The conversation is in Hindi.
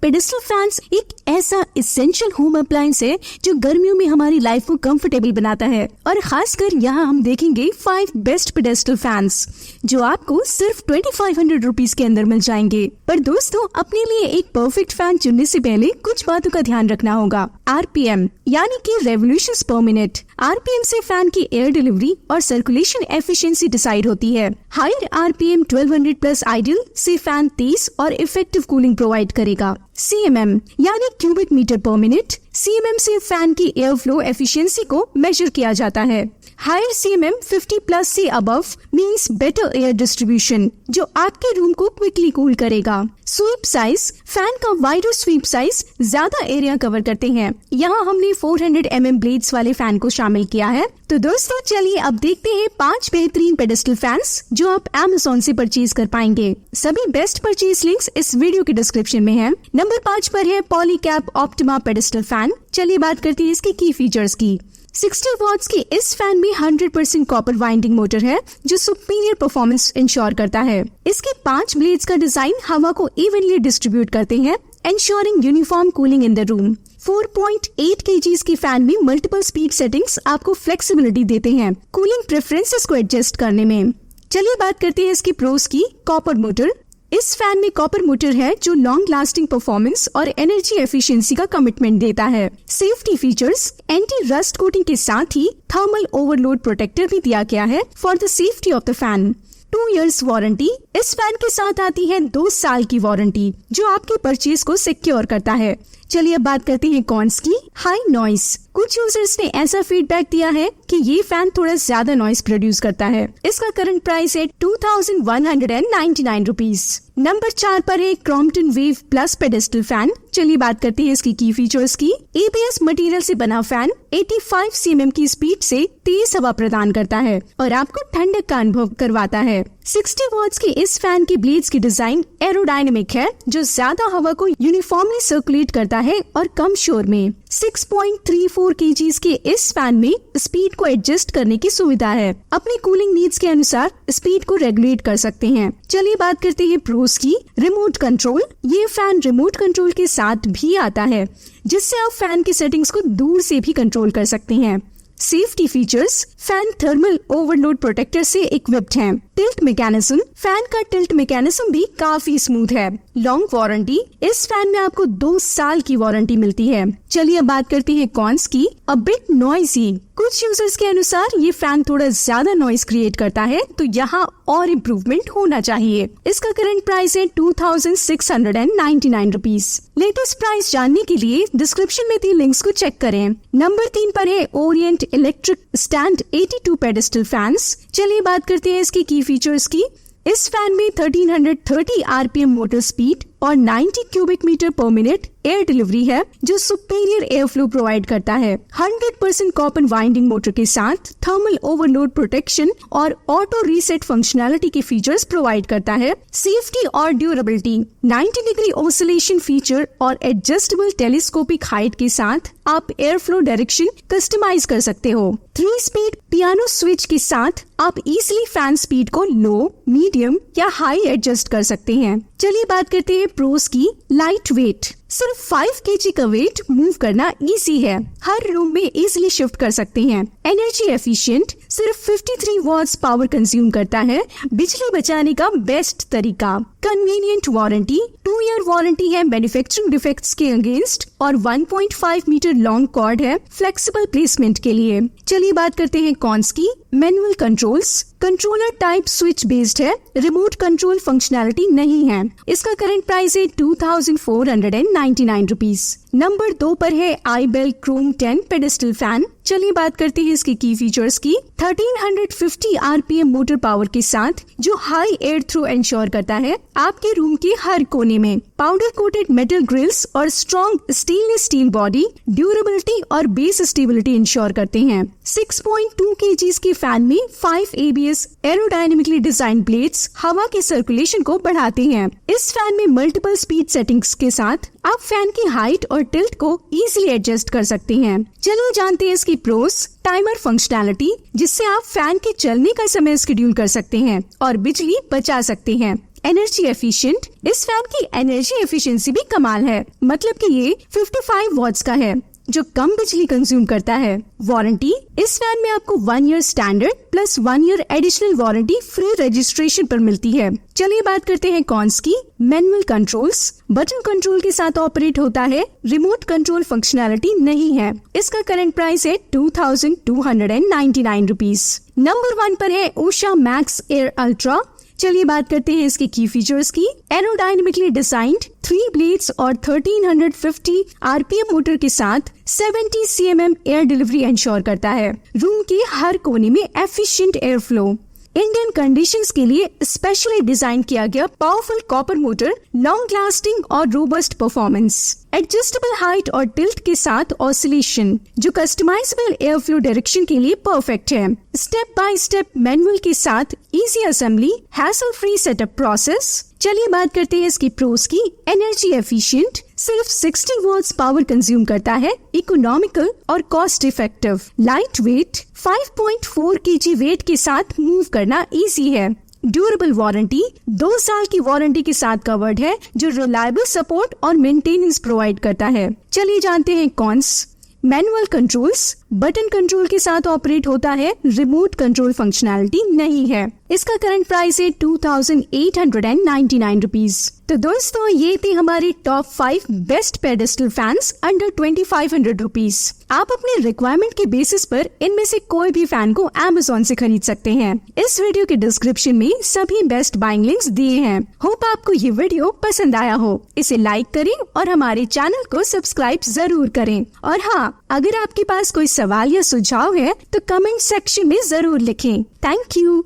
पेडेस्टल फैंस एक ऐसा इसेंशियल होम अप्लायंस है जो गर्मियों में हमारी लाइफ को कंफर्टेबल बनाता है। और खासकर यहाँ हम देखेंगे 5 बेस्ट पेडेस्टल फैंस जो आपको सिर्फ 2500 रुपीज के अंदर मिल जाएंगे। पर दोस्तों, अपने लिए एक परफेक्ट फैन चुनने से पहले कुछ बातों का ध्यान रखना होगा। RPM यानी कि रेवोल्यूशंस पर मिनट। RPM से फैन की एयर डिलीवरी और सर्कुलेशन एफिशिएंसी डिसाइड होती है। हायर RPM 1200 प्लस आइडियल से फैन तेज और इफेक्टिव कूलिंग प्रोवाइड करेगा। CMM यानी cubic metre per minute. CMM से फैन की एयर फ्लो एफिशिएंसी को मेजर किया जाता है। हायर CMM 50 प्लस से above means better air distribution, जो आपके रूम को क्विकली कूल करेगा। स्वीप साइज, फैन का वाइडर स्वीप साइज ज्यादा एरिया कवर करते हैं। यहाँ हमने 400 mm ब्लेड्स वाले फैन को शामिल किया है। तो दोस्तों चलिए अब देखते हैं 5 बेहतरीन पेडेस्टल फैंस जो आप Amazon से परचेज कर पाएंगे। सभी बेस्ट परचेज लिंक्स इस वीडियो के डिस्क्रिप्शन में है। नंबर 5 पर है पॉलीकैप ऑप्टिमा पेडेस्टल फैन। चलिए बात करते हैं इसके की फीचर्स की। 60 वॉट्स की इस फैन में 100% कॉपर वाइंडिंग मोटर है जो सुपीरियर परफॉर्मेंस इंश्योर करता है। इसके 5 ब्लेड्स का डिजाइन हवा को इवनली डिस्ट्रीब्यूट करते हैं, ensuring uniform cooling in the room. 4.8 kg की फैन में मल्टीपल स्पीड सेटिंग्स आपको फ्लेक्सिबिलिटी देते हैं कूलिंग प्रेफरेंसेस को एडजस्ट करने में। चलिए बात करते हैं इसकी प्रोस की। Copper motor. इस फैन में कॉपर मोटर है जो लॉन्ग लास्टिंग परफॉर्मेंस और एनर्जी एफिशिएंसी का कमिटमेंट देता है। Safety features, anti rust coating के साथ ही थर्मल ओवरलोड प्रोटेक्टर भी दिया गया है for the safety of the fan. 2 years warranty. इस फैन के साथ आती है 2 साल की वारंटी जो आपके परचेज को सिक्योर करता है। चलिए अब बात करते हैं कॉन्स की। High noise. कुछ यूजर्स ने ऐसा फीडबैक दिया है कि ये फैन थोड़ा ज्यादा नॉइस प्रोड्यूस करता है। इसका करंट प्राइस है 2199 रुपीज। नंबर 4 पर है Crompton wave plus pedestal fan. चलिए बात करते हैं इसकी की फीचर्स की। ABS मटेरियल से बना फैन 85 cm की स्पीड से तेज हवा प्रदान करता है और आपको ठंडक का अनुभव करवाता है। 60 वॉट्स की इस फैन की ब्लेड्स की डिजाइन एरोडायनेमिक है जो ज्यादा हवा को यूनिफॉर्मली सर्कुलेट करता है और कम शोर में। 6.34 kg के इस फैन में स्पीड को एडजस्ट करने की सुविधा है। अपनी कूलिंग नीड्स के अनुसार स्पीड को रेगुलेट कर सकते हैं। चलिए बात करते हैं प्रोस की। Remote control. ये फैन रिमोट कंट्रोल के साथ भी आता है जिससे आप फैन की सेटिंग्स को दूर से भी कंट्रोल कर सकते हैं। Safety features, fan thermal overload protector से इक्विप्ड है। Tilt mechanism. फैन का टिल्ट मैकेनिज्म भी काफी स्मूथ है। Long warranty. इस फैन में आपको 2 साल की वारंटी मिलती है। चलिए अब बात करते हैं कॉन्स की। A bit noisy. कुछ यूजर्स के अनुसार ये फैन थोड़ा ज्यादा नॉइस क्रिएट करता है, तो यहाँ और इम्प्रूवमेंट होना चाहिए। इसका करंट प्राइस है 2699 रुपीज। लेटेस्ट प्राइस जानने के लिए डिस्क्रिप्शन में दी लिंक्स को चेक करें। नंबर 3 पर है Orient electric stand 82 pedestal fans. चलिए बात करते हैं इसकी की फीचर्स की। इस फैन में 1330 RPM मोटर स्पीड और 90 cubic metre per minute air delivery है जो सुपीरियर एयर फ्लो प्रोवाइड करता है। 100% कॉपर वाइंडिंग मोटर के साथ थर्मल ओवरलोड प्रोटेक्शन और ऑटो रीसेट फंक्शनैलिटी के फीचर्स प्रोवाइड करता है। सेफ्टी और ड्यूरेबिलिटी। 90 डिग्री ऑसिलेशन फीचर और एडजस्टेबल टेलीस्कोपिक हाइट के साथ आप एयर फ्लो डायरेक्शन कस्टमाइज कर सकते हो। 3 स्पीड पियानो स्विच के साथ आप इजीली फैन स्पीड को लो, मीडियम या हाई एडजस्ट कर सकते हैं। चलिए बात करते हैं प्रोस की। Light weight. सिर्फ 5 kg का वेट मूव करना इजी है। हर रूम में इजीली शिफ्ट कर सकते हैं। Energy efficient. सिर्फ 53 वॉट्स पावर कंज्यूम करता है। बिजली बचाने का बेस्ट तरीका। Convenient warranty. 2 year वारंटी है मैन्युफैक्चरिंग डिफेक्ट्स के अगेंस्ट और 1.5 मीटर लॉन्ग कॉर्ड है फ्लेक्सिबल प्लेसमेंट के लिए। चलिए बात करते हैं कॉन्स की। Manual controls. Controller type switch based है, रिमोट कंट्रोल फंक्शनैलिटी नहीं है। इसका करंट प्राइस है 2499 रुपीज। नंबर 2 पर है आईबेल क्रोम 10 पेडेस्टल फैन। चलिए बात करते हैं इसकी की फीचर्स की। 1350 RPM मोटर पावर के साथ जो हाई एयर थ्रो इंश्योर करता है आपके रूम के हर कोने में। पाउडर कोटेड मेटल ग्रिल्स और strong stainless steel body durability और बेस स्टेबिलिटी इंश्योर करते हैं। 6.2 kg के फैन में 5 ABS एरोडायनेमिकली डिजाइन ब्लेड्स हवा के सर्कुलेशन को बढ़ाते हैं। इस फैन में मल्टीपल स्पीड सेटिंग्स के साथ आप फैन की हाइट और टिल्ट को इजीली एडजस्ट कर सकते हैं। चलिए जानते हैं इसकी प्रोस। टाइमर फंक्शनैलिटी जिससे आप फैन के चलने का समय शेड्यूल कर सकते हैं और बिजली बचा सकते हैं। Energy efficient. इस फैन की एनर्जी एफिशिएंसी भी कमाल है, मतलब कि ये 55 वॉट्स का है जो कम बिजली कंज्यूम करता है। वारंटी, इस फैन में आपको 1 year standard plus 1 year additional warranty free registration पर मिलती है। चलिए बात करते हैं कॉन्स की। मैनुअल कंट्रोल्स, बटन कंट्रोल के साथ ऑपरेट होता है, रिमोट कंट्रोल फंक्शनैलिटी नहीं है। इसका करंट प्राइस है 2299 रुपीज। नंबर 1 पर है ओशा मैक्स एयर अल्ट्रा। चलिए बात करते हैं इसके की फीचर्स की। एरोडायनेमिकली डिजाइंड 3 ब्लेड्स और 1350 आरपीएम मोटर के साथ 70 cmm एयर डिलीवरी इंश्योर करता है। रूम के हर कोने में efficient air flow. Indian conditions के लिए स्पेशली डिजाइन किया गया powerful copper motor, long lasting और रोबस्ट परफॉर्मेंस। एडजस्टेबल हाइट और टिल्ट के साथ ऑसिलेशन जो कस्टमाइजेबल एयर फ्लो डायरेक्शन के लिए परफेक्ट है। स्टेप बाय स्टेप मैनुअल के साथ easy assembly, hassle free setup process. चलिए बात करते हैं इसकी प्रोस की। एनर्जी एफिशिएंट, सिर्फ 60 वॉट्स पावर कंज्यूम करता है, इकोनॉमिकल और cost effective. Light weight, 5.4 kg weight के साथ मूव करना इजी है। ड्यूरेबल वारंटी, 2 साल की वारंटी के साथ कवर्ड है जो रिलायबल सपोर्ट और मेंटेनेंस प्रोवाइड करता है। चलिए जानते हैं cons. Manual controls, button control के साथ ऑपरेट होता है, रिमोट कंट्रोल फंक्शनैलिटी नहीं है। इसका करंट प्राइस है 2899 रुपीज। तो दोस्तों ये थे हमारे top 5 best pedestal fans under 2500 rupees. आप अपने रिक्वायरमेंट के बेसिस पर इनमें से कोई भी फैन को Amazon से खरीद सकते हैं। इस वीडियो के डिस्क्रिप्शन में सभी बेस्ट बाइंग लिंक्स दिए हैं। होप आपको ये वीडियो पसंद आया हो। इसे लाइक करें और हमारे चैनल को सब्सक्राइब जरूर करें। और हाँ, अगर आपके पास कोई सवाल या सुझाव है तो कमेंट सेक्शन में जरूर लिखें। Thank you.